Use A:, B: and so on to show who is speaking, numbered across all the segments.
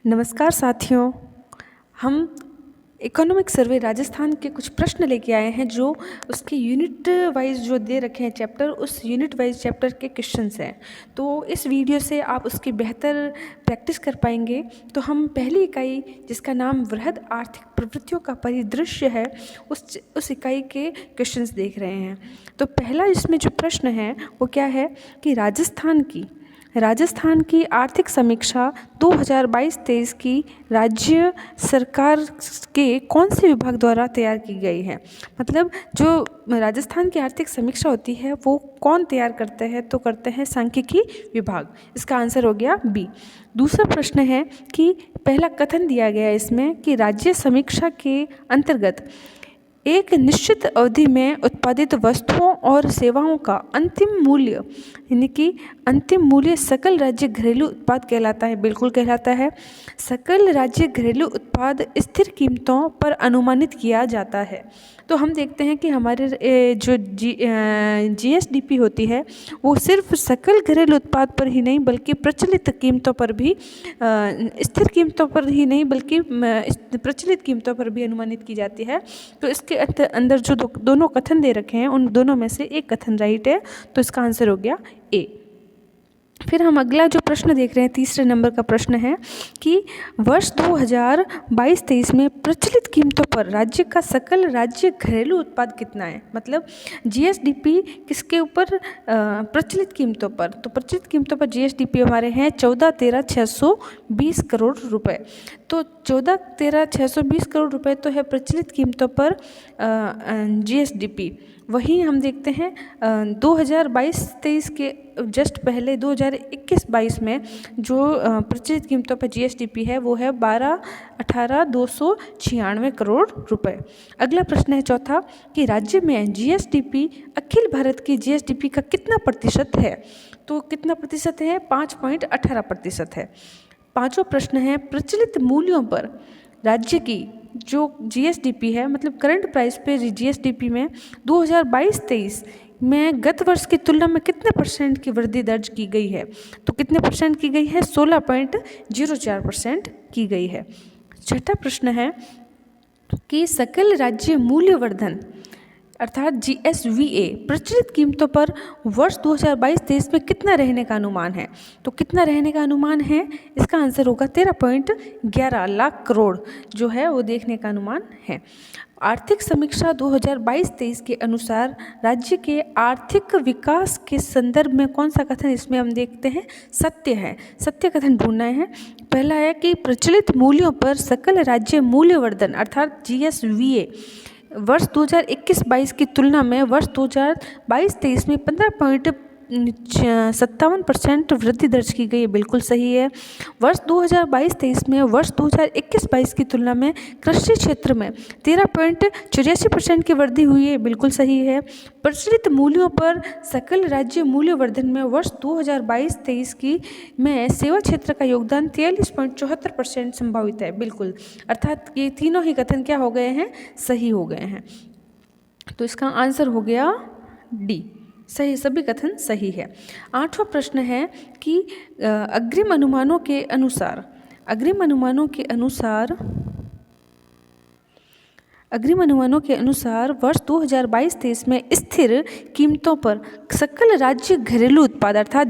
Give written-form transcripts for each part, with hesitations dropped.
A: नमस्कार साथियों। हम इकोनॉमिक सर्वे राजस्थान के कुछ प्रश्न लेके आए हैं जो उसके यूनिट वाइज जो दे रखे हैं चैप्टर, उस यूनिट वाइज चैप्टर के क्वेश्चंस हैं। तो इस वीडियो से आप उसकी बेहतर प्रैक्टिस कर पाएंगे। तो हम पहली इकाई जिसका नाम वृहद आर्थिक प्रवृत्तियों का परिदृश्य है उस इकाई के क्वेश्चंस देख रहे हैं। तो पहला इसमें जो प्रश्न है वो क्या है कि राजस्थान की आर्थिक समीक्षा 2022-23 की राज्य सरकार के कौन से विभाग द्वारा तैयार की गई है। मतलब जो राजस्थान की आर्थिक समीक्षा होती है वो कौन तैयार करते हैं, तो करते हैं सांख्यिकी विभाग। इसका आंसर हो गया बी। दूसरा प्रश्न है कि पहला कथन दिया गया है इसमें कि राज्य समीक्षा के अंतर्गत एक निश्चित अवधि में उत्पादित वस्तुओं और सेवाओं का अंतिम मूल्य, यानी कि अंतिम मूल्य सकल राज्य घरेलू उत्पाद कहलाता है। बिल्कुल कहलाता है। सकल राज्य घरेलू उत्पाद स्थिर कीमतों पर अनुमानित किया जाता है। तो हम देखते हैं कि हमारे जो जीएसडीपी होती है वो सिर्फ सकल घरेलू उत्पाद पर ही नहीं बल्कि प्रचलित कीमतों पर भी, स्थिर कीमतों पर ही नहीं बल्कि प्रचलित कीमतों पर भी अनुमानित की जाती है। तो इसके अंदर जो दोनों कथन दे रखे हैं उन दोनों में से एक कथन राइट है, तो इसका आंसर हो गया ए। फिर हम अगला जो प्रश्न देख रहे हैं, तीसरे नंबर का प्रश्न है कि वर्ष 2022-23 में प्रचलित कीमतों पर राज्य का सकल राज्य घरेलू उत्पाद कितना है। मतलब जीएसडीपी किसके ऊपर, प्रचलित कीमतों पर। तो प्रचलित कीमतों पर जीएसडीपी हमारे हैं 14,13,620 करोड़ रुपए। तो 14,13,620 करोड़ रुपए तो है प्रचलित कीमतों पर जीएसडीपी। वहीं हम देखते हैं 2022-23 के जस्ट पहले 2021-22 में जो प्रचलित कीमतों पर जीएसडीपी है वो है 12,18,296 करोड़ रुपए। अगला प्रश्न है चौथा कि राज्य में जीएसडीपी अखिल भारत की जीएसडीपी का कितना प्रतिशत है। तो कितना प्रतिशत है, 5.18% है। पांचवा प्रश्न है प्रचलित मूल्यों पर राज्य की जो जीएसडीपी है, मतलब करंट प्राइस पे जीएसडीपी में 2022-23 में गत वर्ष की तुलना में कितने % की वृद्धि दर्ज की गई है। तो कितने % की गई है, 16.04% की गई है। छठा प्रश्न है कि सकल राज्य मूल्यवर्धन अर्थात जीएसवीए प्रचलित कीमतों पर वर्ष 2022-23 में कितना रहने का अनुमान है। तो कितना रहने का अनुमान है, इसका आंसर होगा 13.11 लाख करोड़ जो है वो देखने का अनुमान है। आर्थिक समीक्षा 2022-23 के अनुसार राज्य के आर्थिक विकास के संदर्भ में कौन सा कथन इसमें हम देखते हैं, सत्य है। सत्य कथन ढूंढना है। पहला है कि प्रचलित मूल्यों पर सकल राज्य मूल्यवर्धन अर्थात जीएसवीए वर्ष 2021-22 की तुलना में वर्ष 2022-23 में 15.57% वृद्धि दर्ज की गई है। बिल्कुल सही है। वर्ष 2022-23 में वर्ष 2021-22 की तुलना में कृषि क्षेत्र में 13.84% की वृद्धि हुई है। बिल्कुल सही है। प्रचलित मूल्यों पर सकल राज्य मूल्यवर्धन में वर्ष 2022-23 की में सेवा क्षेत्र का योगदान 43.74% संभावित है। बिल्कुल, अर्थात ये तीनों ही कथन क्या हो गए हैं, सही हो गए हैं। तो इसका आंसर हो गया डी, सही, सभी कथन सही है। आठवां प्रश्न है कि अग्रिम अनुमानों के अनुसार वर्ष 2022-23 में स्थिर कीमतों पर सकल राज्य घरेलू उत्पाद अर्थात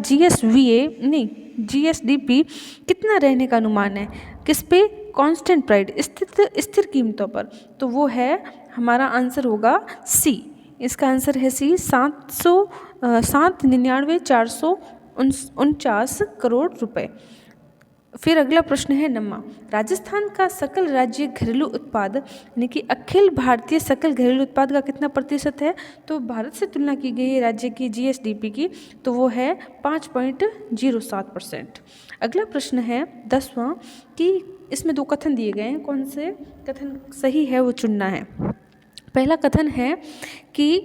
A: जीएसडीपी कितना रहने का अनुमान है, किस पे, कांस्टेंट प्राइस स्थिर कीमतों पर। तो वो है, हमारा आंसर होगा सी। इसका आंसर है सी, 799,449 करोड़ रुपए। फिर अगला प्रश्न है नम्मा, राजस्थान का सकल राज्य घरेलू उत्पाद यानी कि अखिल भारतीय सकल घरेलू उत्पाद का कितना प्रतिशत है। तो भारत से तुलना की गई है राज्य की जीएसडीपी की, तो वो है 5.07%। अगला प्रश्न है 10वां कि इसमें दो कथन दिए गए हैं, कौन से कथन सही है वो चुनना है। पहला कथन है कि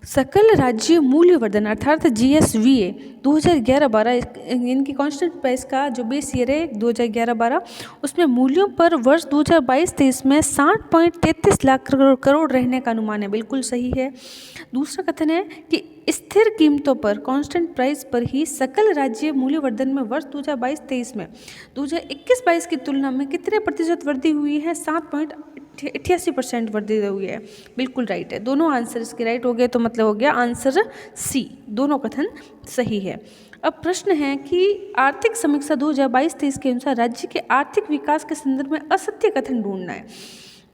A: सकल राज्य मूल्यवर्धन अर्थात GSVA 2011-12 इनकी कांस्टेंट प्राइस का जो बेस ईयर है 2011-12, उसमें मूल्यों पर वर्ष 2022-23 में 60.33 लाख करोड़ रहने का अनुमान है। बिल्कुल सही है। दूसरा कथन है कि स्थिर कीमतों पर कांस्टेंट प्राइस पर ही सकल राज्य मूल्यवर्धन में वर्ष 2022-23 में 2021-22 की तुलना में कितने प्रतिशत वृद्धि हुई है? 7.88% वृद्धि हुई है। बिल्कुल राइट है। दोनों आंसर इसके राइट हो गए, तो मतलब हो गया आंसर सी, दोनों कथन सही है। अब प्रश्न है कि आर्थिक समीक्षा 2022-23 के अनुसार राज्य के आर्थिक विकास के संदर्भ में असत्य कथन ढूंढना है।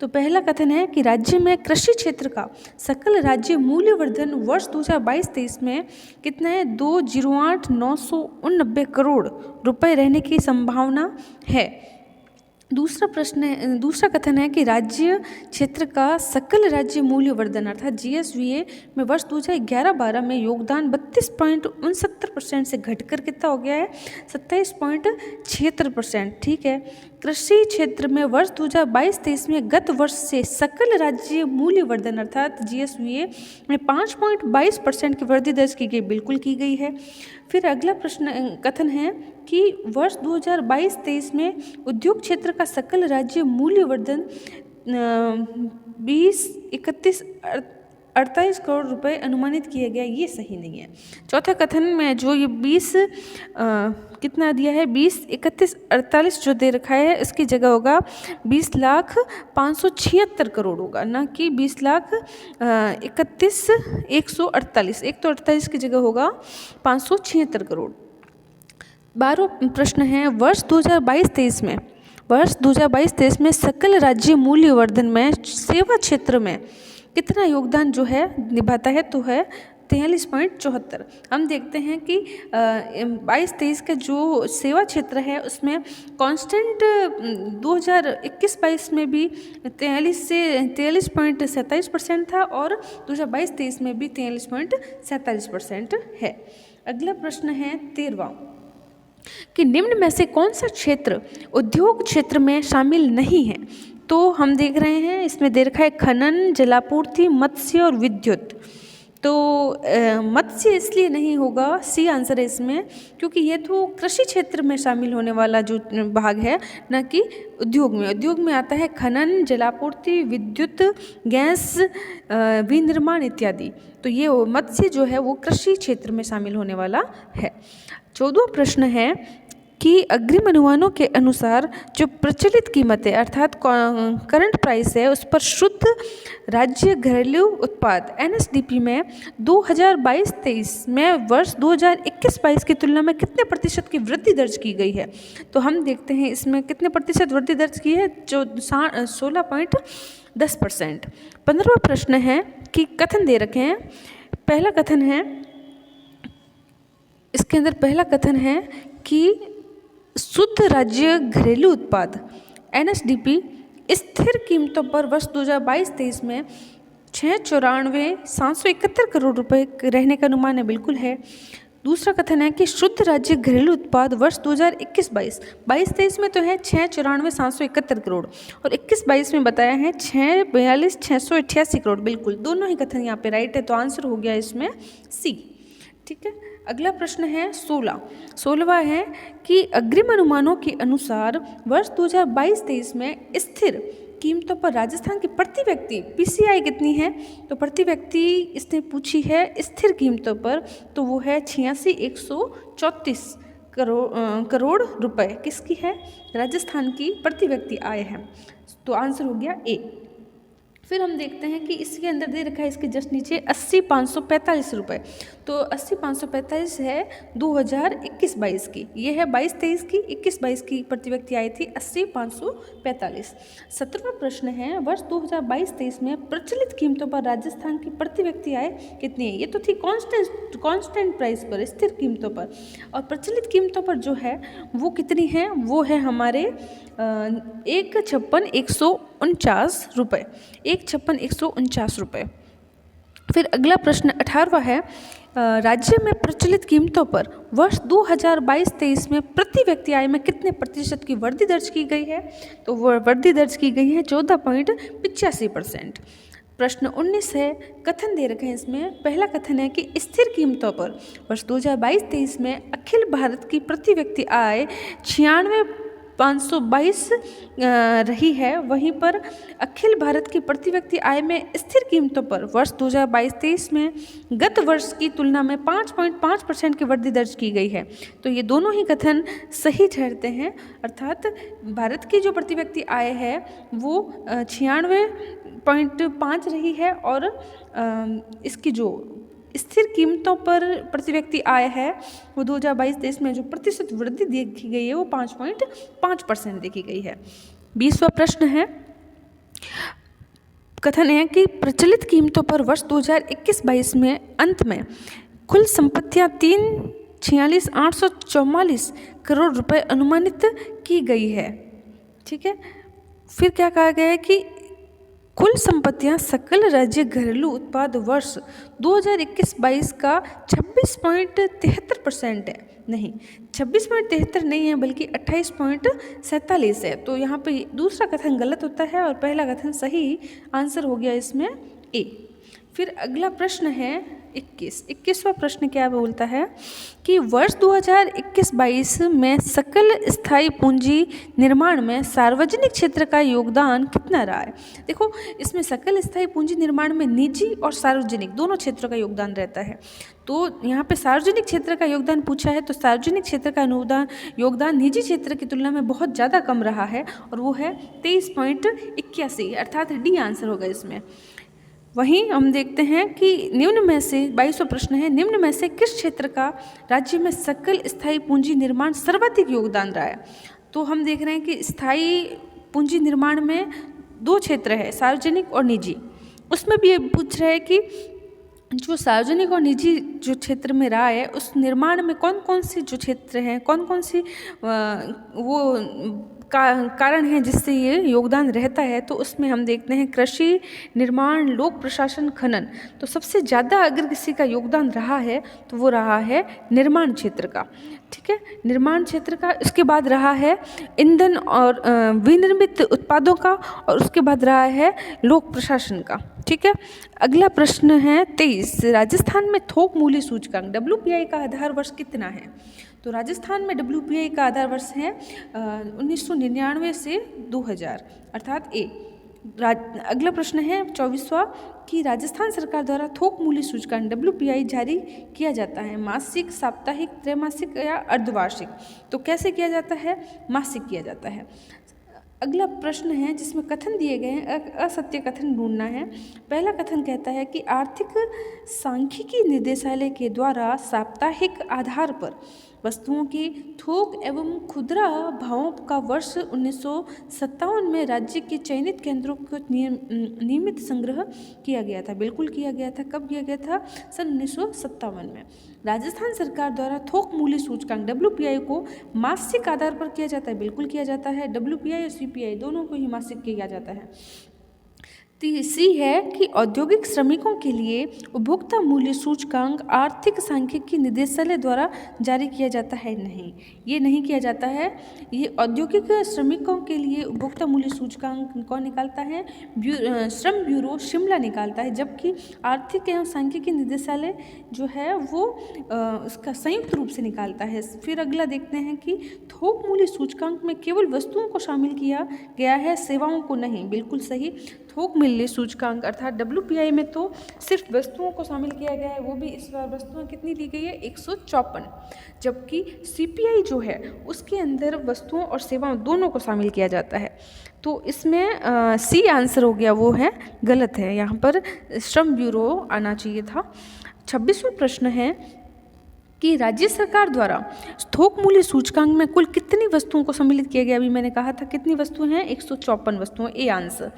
A: तो पहला कथन है कि राज्य में कृषि क्षेत्र का सकल राज्य मूल्यवर्धन वर्ष 2022-23 में कितना है? 208,989 करोड़ रुपए रहने की संभावना है। दूसरा कथन है कि राज्य क्षेत्र का सकल राज्य मूल्यवर्धन अर्थात GSVA में वर्ष 2011-12 में योगदान 32.69% से घटकर कितना हो गया है? 27.76%। ठीक है। कृषि क्षेत्र में वर्ष 2022-23 में गत वर्ष से सकल राज्य मूल्यवर्धन अर्थात GSVA में 5.22% की वृद्धि दर्ज की गई। बिल्कुल की गई है। फिर अगला कथन है कि वर्ष 2022-23 में उद्योग क्षेत्र का सकल राज्य मूल्यवर्धन 20-31-48 करोड़ रुपए अनुमानित किया गया। ये सही नहीं है। चौथा कथन में जो ये 20 कितना दिया है? 20-31-48 जो दे रखा है, इसकी जगह होगा 20,576 करोड़ होगा, ना कि 20,31,148। एक तो 48 की जगह होगा 576 करोड़। 12वां प्रश्न है वर्ष 2022-23 में सकल राज्य मूल्यवर्धन में सेवा क्षेत्र में कितना योगदान जो है निभाता है? तो है 43.74। हम देखते हैं कि 22-23 का जो सेवा क्षेत्र है उसमें कांस्टेंट 2021-22 में भी 43.27% था और 2022-23 में भी 43.47% है। अगला प्रश्न है 13वां कि निम्न में से कौन सा क्षेत्र उद्योग क्षेत्र में शामिल नहीं है? तो हम देख रहे हैं इसमें दे रखा है खनन, जलापूर्ति, मत्स्य और विद्युत। तो मत्स्य इसलिए नहीं होगा, सी आंसर है इसमें, क्योंकि ये तो कृषि क्षेत्र में शामिल होने वाला जो भाग है, न कि उद्योग में। उद्योग में आता है खनन, जलापूर्ति, विद्युत, गैस, विनिर्माण इत्यादि। तो ये मत्स्य जो है वो कृषि क्षेत्र में शामिल होने वाला है। 14वां प्रश्न है कि अग्रिम अनुमानों के अनुसार जो प्रचलित कीमत है अर्थात करंट प्राइस है उस पर शुद्ध राज्य घरेलू उत्पाद NSDP में 2022-23 में वर्ष 2021-22 की तुलना में कितने प्रतिशत की वृद्धि दर्ज की गई है? तो हम देखते हैं इसमें कितने प्रतिशत वृद्धि दर्ज की है, जो 16.10%। 15वां प्रश्न है कि कथन दे रखे हैं। पहला कथन है, इसके अंदर पहला कथन है कि शुद्ध राज्य घरेलू उत्पाद NSDP स्थिर कीमतों पर वर्ष 2022-23 में 694,771 करोड़ रुपए रहने का अनुमान है। बिल्कुल है। दूसरा कथन है कि शुद्ध राज्य घरेलू उत्पाद वर्ष 2021-22 22-23 में तो है 694,771 करोड़ और 21-22 में बताया है 642,688 करोड़। बिल्कुल दोनों ही कथन यहाँ पे राइट है, तो आंसर हो गया इसमें सी। ठीक है। अगला प्रश्न है 16वां है कि अग्रिम अनुमानों के अनुसार वर्ष 2022-23 में स्थिर कीमतों पर राजस्थान की प्रति व्यक्ति PCI कितनी है? तो प्रति व्यक्ति इसने पूछी है स्थिर कीमतों पर, तो वो है 86,134 करोड़ रुपए। किसकी है? राजस्थान की प्रति व्यक्ति आय है। तो आंसर हो गया ए। फिर हम देखते हैं कि इसके अंदर दे रखा है इसके जस्ट नीचे 80,545 रुपये। तो 80,545 है 2021-22 की, ये है 22-23 की, 21-22 की प्रति व्यक्ति आई थी 80,545। 17वां प्रश्न है वर्ष 2022-23 में प्रचलित कीमतों पर राजस्थान की प्रति व्यक्ति आय कितनी है? ये तो थी कांस्टेंट प्राइस पर, स्थिर कीमतों पर, और प्रचलित कीमतों पर जो है वो कितनी है? वो है हमारे 156,149 रुपये, 156,149 रुपये। फिर अगला प्रश्न 18वां है राज्य में प्रचलित कीमतों पर वर्ष 2022-23 में प्रति व्यक्ति आय में कितने प्रतिशत की वृद्धि दर्ज की गई है? तो वो वृद्धि दर्ज की गई है 14.85%। प्रश्न 19 है, कथन दे रखे हैं इसमें। पहला कथन है कि स्थिर कीमतों पर वर्ष 2022-23 में अखिल भारत की प्रति व्यक्ति आय 96,522 रही है। वहीं पर अखिल भारत की प्रति व्यक्ति आय में स्थिर कीमतों पर वर्ष 2022-23 में गत वर्ष की तुलना में 5.5% की वृद्धि दर्ज की गई है। तो ये दोनों ही कथन सही ठहरते हैं, अर्थात भारत की जो प्रति व्यक्ति आय है वो 96.5 रही है और इसकी जो स्थिर कीमतों पर प्रति व्यक्ति आय है वो 2022-23 में जो प्रतिशत वृद्धि देखी गई है वो 5.5% देखी गई है। 20वां प्रश्न है, कथन है कि प्रचलित कीमतों पर वर्ष 2021-22 में अंत में कुल संपत्तियां 346,844 करोड़ रुपए अनुमानित की गई है। ठीक है, फिर क्या कहा गया है कि कुल संपत्तियां सकल राज्य घरेलू उत्पाद वर्ष 2021-22 का 26.73% है। नहीं, 26.73 नहीं है बल्कि 28.47 है। तो यहाँ पे दूसरा कथन गलत होता है और पहला कथन सही आंसर हो गया इसमें ए। फिर अगला प्रश्न है 21वां प्रश्न क्या बोलता है कि वर्ष 2021-22 में सकल स्थायी पूंजी निर्माण में सार्वजनिक क्षेत्र का योगदान कितना रहा है। देखो, इसमें सकल स्थायी पूंजी निर्माण में निजी और सार्वजनिक दोनों क्षेत्रों का योगदान रहता है। तो यहाँ पे सार्वजनिक क्षेत्र का योगदान पूछा है, तो सार्वजनिक क्षेत्र का योगदान निजी क्षेत्र की तुलना में बहुत ज़्यादा कम रहा है और वो है 23.81, अर्थात डी आंसर होगा इसमें। वहीं हम देखते हैं कि निम्न में से 22वां प्रश्न है, निम्न में से किस क्षेत्र का राज्य में सकल स्थायी पूंजी निर्माण सर्वाधिक योगदान रहा है। तो हम देख रहे हैं कि स्थायी पूंजी निर्माण में दो क्षेत्र है, सार्वजनिक और निजी। उसमें भी ये पूछ रहे हैं कि जो सार्वजनिक और निजी जो क्षेत्र में रहा है उस निर्माण में कौन कौन सी जो क्षेत्र हैं, कौन कौन सी वो कारण है जिससे ये योगदान रहता है। तो उसमें हम देखते हैं कृषि, निर्माण, लोक प्रशासन, खनन। तो सबसे ज़्यादा अगर किसी का योगदान रहा है तो वो रहा है निर्माण क्षेत्र का। ठीक है, निर्माण क्षेत्र का। इसके बाद रहा है ईंधन और विनिर्मित उत्पादों का, और उसके बाद रहा है लोक प्रशासन का। ठीक है, अगला प्रश्न है 23, राजस्थान में थोक मूल्य सूचकांक WPI का आधार वर्ष कितना है। तो राजस्थान में WPI का आधार वर्ष है 1999 से 2000, अर्थात ए। अगला प्रश्न है 24वां कि राजस्थान सरकार द्वारा थोक मूल्य सूचकांक WPI जारी किया जाता है मासिक, साप्ताहिक, त्रैमासिक या अर्धवार्षिक। तो कैसे किया जाता है, मासिक किया जाता है। अगला प्रश्न है जिसमें कथन दिए गए हैं, असत्य कथन ढूंढना है। पहला कथन कहता है कि आर्थिक सांख्यिकी निदेशालय के द्वारा साप्ताहिक आधार पर वस्तुओं के थोक एवं खुदरा भावों का वर्ष 1957 में राज्य के चयनित केंद्रों को नियमित संग्रह किया गया था। बिल्कुल किया गया था। कब किया गया था, सन 1957 में। राजस्थान सरकार द्वारा थोक मूल्य सूचकांक WPI को मासिक आधार पर किया जाता है। बिल्कुल किया जाता है। WPI और CPI दोनों को ही मासिक किया जाता है। तीसरी है कि औद्योगिक श्रमिकों के लिए उपभोक्ता मूल्य सूचकांक आर्थिक सांख्यिकी निदेशालय द्वारा जारी किया जाता है। नहीं, ये नहीं किया जाता है। ये औद्योगिक श्रमिकों के लिए उपभोक्ता मूल्य सूचकांक कौन निकालता है, श्रम ब्यूरो शिमला निकालता है, जबकि आर्थिक एवं सांख्यिकी निदेशालय जो है वो उसका संयुक्त रूप से निकालता है। फिर अगला देखते हैं कि थोक मूल्य सूचकांक में केवल वस्तुओं को शामिल किया गया है, सेवाओं को नहीं। बिल्कुल सही। थोक मूल्य सूचकांक अर्थात WPI में तो सिर्फ वस्तुओं को शामिल किया गया है, वो भी इस बार वस्तुएं कितनी ली गई है, 154, जबकि CPI जो है उसके अंदर वस्तुओं और सेवाओं दोनों को शामिल किया जाता है। तो इसमें सी आंसर हो गया, वो है गलत है। यहाँ पर श्रम ब्यूरो आना चाहिए था। 26वां प्रश्न है कि राज्य सरकार द्वारा थोक मूल्य सूचकांक में कुल कितनी वस्तुओं को सम्मिलित किया गया। अभी मैंने कहा था कितनी वस्तुएं हैं, 154 वस्तुएं, ए आंसर।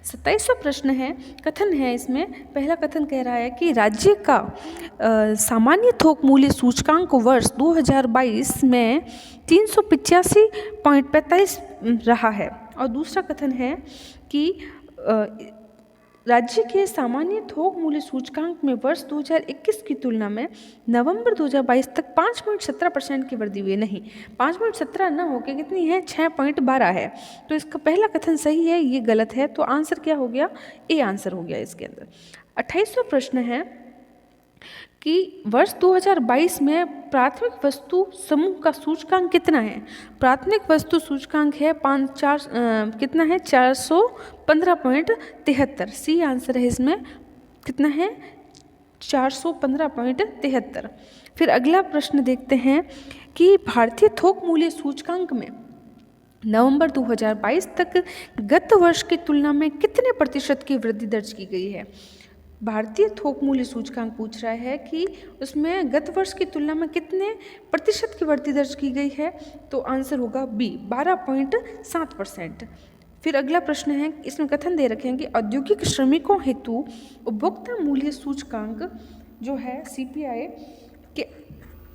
A: 27वां प्रश्न है, कथन है इसमें। पहला कथन कह रहा है कि राज्य का सामान्य थोक मूल्य सूचकांक वर्ष 2022 में 385.45 रहा है। और दूसरा कथन है कि राज्य के सामान्य थोक मूल्य सूचकांक में वर्ष 2021 की तुलना में नवंबर 2022 तक 5.17% की वृद्धि हुई। नहीं, 5.17 न होकर कितनी है, 6.12 है। तो इसका पहला कथन सही है, ये गलत है। तो आंसर क्या हो गया, ए आंसर हो गया इसके अंदर। 28वां प्रश्न है कि वर्ष 2022 में प्राथमिक वस्तु समूह का सूचकांक कितना है। प्राथमिक वस्तु सूचकांक है कितना है, 415.73। सी आंसर है इसमें, कितना है, 415.73। फिर अगला प्रश्न देखते हैं कि भारतीय थोक मूल्य सूचकांक में नवंबर 2022 तक गत वर्ष की तुलना में कितने प्रतिशत की वृद्धि दर्ज की गई है। भारतीय थोक मूल्य सूचकांक पूछ रहा है कि उसमें गत वर्ष की तुलना में कितने प्रतिशत की वृद्धि दर्ज की गई है। तो आंसर होगा बी, 12.7%। फिर अगला प्रश्न है, इसमें कथन दे रखे हैं कि औद्योगिक श्रमिकों हेतु उपभोक्ता मूल्य सूचकांक जो है CPI के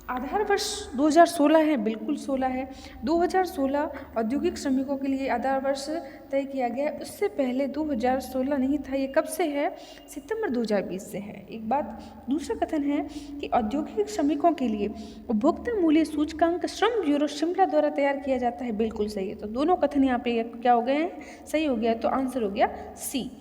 A: आधार वर्ष 2016 है, बिल्कुल 16 है। 2016 औद्योगिक श्रमिकों के लिए आधार वर्ष तय किया गया है। उससे पहले 2016 नहीं था। ये कब से है, सितंबर 2020 से है। एक बात। दूसरा कथन है कि औद्योगिक श्रमिकों के लिए उपभोक्ता मूल्य सूचकांक श्रम ब्यूरो शिमला द्वारा तैयार किया जाता है, बिल्कुल सही है। तो दोनों कथन यहाँ पे क्या हो गए हैं, सही हो गया। तो आंसर हो गया सी।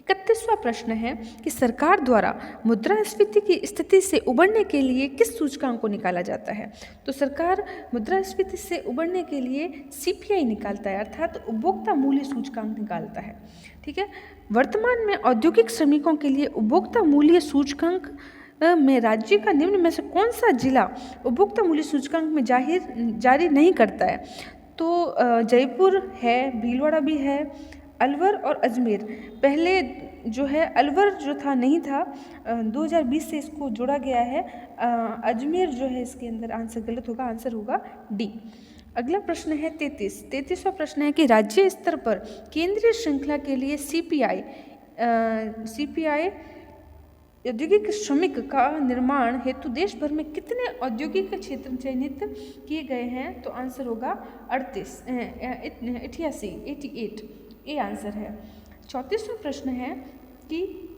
A: 31वां प्रश्न है कि सरकार द्वारा मुद्रास्फीति की स्थिति से उबरने के लिए किस सूचकांक को निकाला जाता है। तो सरकार मुद्रास्फीति से उबरने के लिए CPI निकालता है, अर्थात उपभोक्ता मूल्य सूचकांक निकालता है। ठीक है। वर्तमान में औद्योगिक श्रमिकों के लिए उपभोक्ता मूल्य सूचकांक में राज्य का निम्न में से कौन सा जिला उपभोक्ता मूल्य सूचकांक में जारी नहीं करता है। तो जयपुर है, भीलवाड़ा भी है, अलवर और अजमेर। पहले जो है अलवर जो था नहीं था, 2020 से इसको जोड़ा गया है। अजमेर जो है इसके अंदर आंसर गलत होगा, आंसर होगा डी। अगला प्रश्न है 33वां प्रश्न है कि राज्य स्तर पर केंद्रीय श्रृंखला के लिए CPI औद्योगिक श्रमिक का निर्माण हेतु देश भर में कितने औद्योगिक क्षेत्र चयनित किए गए हैं। तो आंसर होगा 88। ये आंसर है। 34वां प्रश्न है कि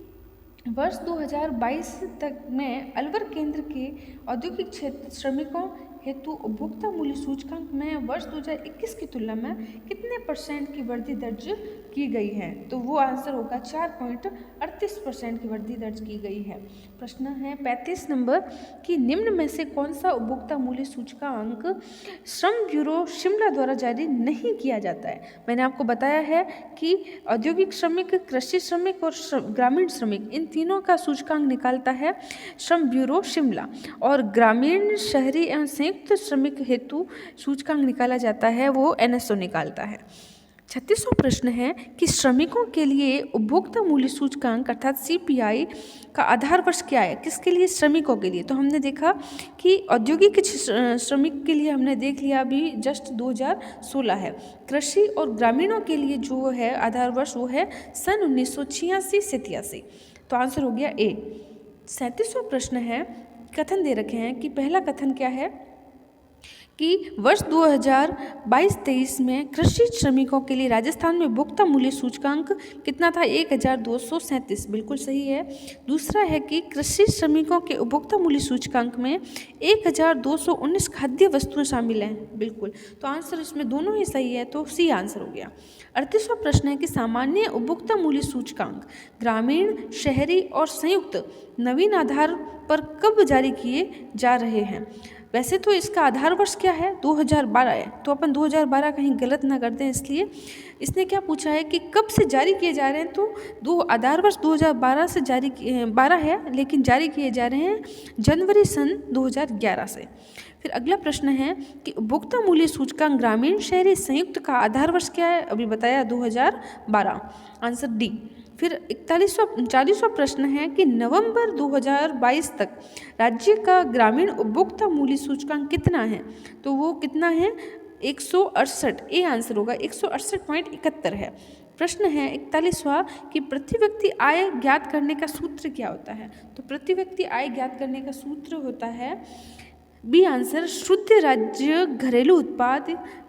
A: वर्ष 2022 तक में अलवर केंद्र के औद्योगिक क्षेत्र श्रमिकों हेतु उपभोक्ता मूल्य सूचकांक में वर्ष 2021 की तुलना में कितने % की वृद्धि दर्ज की गई है। तो वो आंसर होगा 4.38% की वृद्धि दर्ज की गई है। प्रश्न है 35 नंबर कि निम्न में से कौन सा उपभोक्ता मूल्य सूचकांक श्रम ब्यूरो शिमला द्वारा जारी नहीं किया जाता है। मैंने आपको बताया है कि औद्योगिक श्रमिक, कृषि श्रमिक और ग्रामीण श्रमिक, इन तीनों का सूचकांक निकालता है श्रम ब्यूरो शिमला, और ग्रामीण, शहरी एवं संयुक्त श्रमिक हेतु सूचकांक निकाला जाता है, वो NSO निकालता है। 36वां प्रश्न है कि श्रमिकों के लिए उपभोक्ता मूल्य सूचकांक अर्थात CPI का आधार वर्ष क्या है, किसके लिए, श्रमिकों के लिए। तो हमने देखा कि औद्योगिक श्रमिक के लिए हमने देख लिया अभी जस्ट 2016 है। कृषि और ग्रामीणों के लिए जो है आधार वर्ष वो है सन 1986 से 83। तो आंसर हो गया ए। 37वां प्रश्न है, कथन दे रखे हैं कि पहला कथन क्या है कि वर्ष 2022-23 में कृषि श्रमिकों के लिए राजस्थान में उपभोक्ता मूल्य सूचकांक कितना था, 1237, बिल्कुल सही है। दूसरा है कि कृषि श्रमिकों के उपभोक्ता मूल्य सूचकांक में 1219 खाद्य वस्तुएं शामिल हैं, बिल्कुल। तो आंसर इसमें दोनों ही सही है, तो सी आंसर हो गया। 38वां प्रश्न है कि सामान्य उपभोक्ता मूल्य सूचकांक ग्रामीण, शहरी और संयुक्त नवीन आधार पर कब जारी किए जा रहे हैं। वैसे तो इसका आधार वर्ष क्या है, 2012 है। तो अपन 2012 कहीं गलत ना कर दें, इसलिए इसने क्या पूछा है कि कब से जारी किए जा रहे हैं। तो आधार वर्ष 2012 से 12 है, लेकिन जारी किए जा रहे हैं जनवरी सन 2011 से। फिर अगला प्रश्न है कि उपभोक्ता मूल्य सूचकांक ग्रामीण, शहरी, संयुक्त का आधार वर्ष क्या है, अभी बताया 2012, आंसर डी। फिर 40वां प्रश्न है कि नवंबर 2022 तक राज्य का ग्रामीण उपभोक्ता मूल्य सूचकांक कितना है। तो वो कितना है, 168। ए आंसर होगा, 168.71 है। प्रश्न है 41वां कि प्रति व्यक्ति आय ज्ञात करने का सूत्र क्या होता है। तो प्रति व्यक्ति आय ज्ञात करने का सूत्र होता है बी आंसर, शुद्ध राज्य घरेलू उत्पाद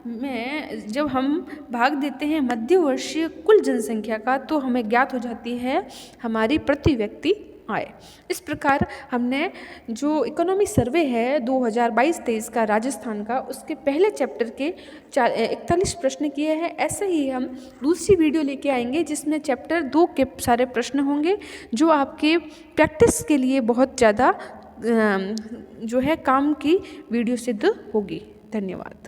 A: में जब हम भाग देते हैं मध्य वर्षीय कुल जनसंख्या का, तो हमें ज्ञात हो जाती है हमारी प्रति व्यक्ति आय। इस प्रकार हमने जो इकोनॉमी सर्वे है 2022-23 का राजस्थान का, उसके पहले चैप्टर के 41 प्रश्न किए हैं। ऐसे ही हम दूसरी वीडियो लेके आएंगे जिसमें चैप्टर 2 के सारे प्रश्न होंगे, जो आपके प्रैक्टिस के लिए बहुत ज़्यादा जो है काम की वीडियो सिद्ध होगी। धन्यवाद।